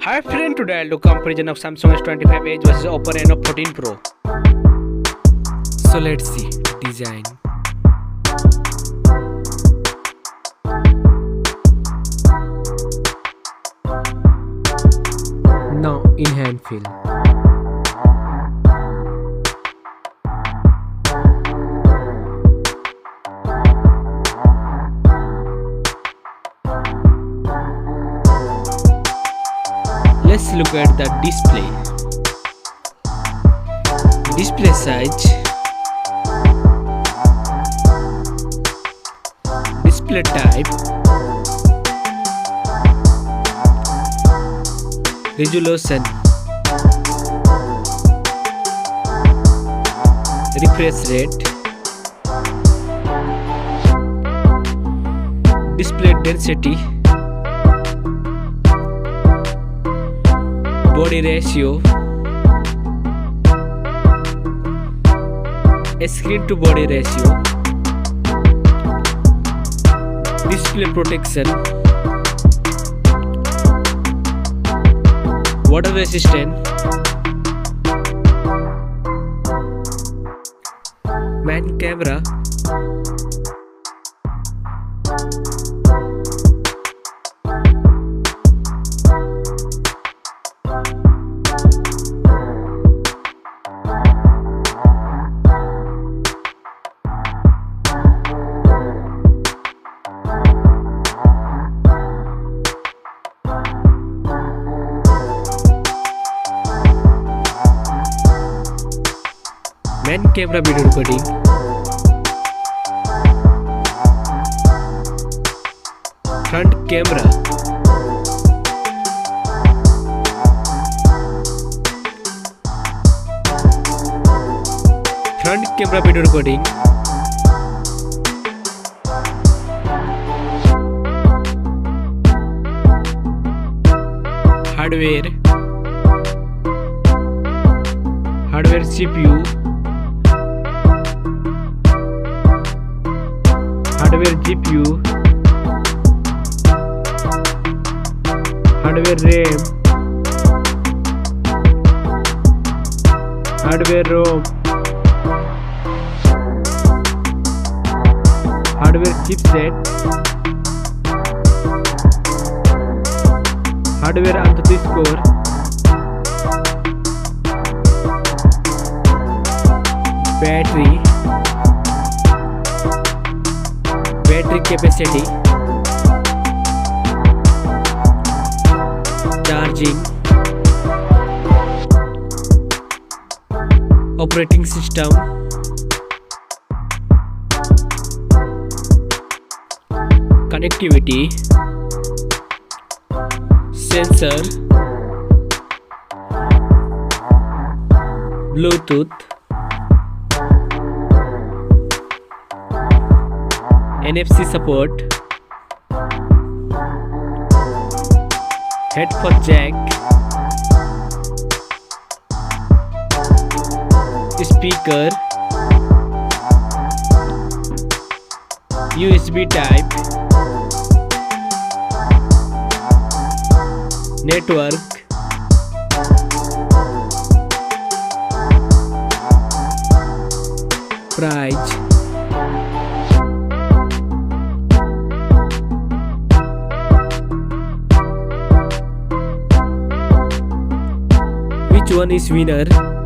Hi friend, today I'll do comparison of Samsung S25 Edge versus Oppo Reno 14 Pro. So let's see design. Now in hand feel. Let's look at the display. Display size, display type, resolution, refresh rate, display density, body ratio, screen to body ratio, display protection, water resistant, main camera, main camera video recording, front camera, front camera video recording, hardware CPU, hardware GPU, hardware RAM, hardware ROM, hardware chipset, hardware ANTUTU score, battery capacity, charging, operating system, connectivity, sensor, Bluetooth, NFC support, headphone jack, speaker, USB type, network, price, which one is winner?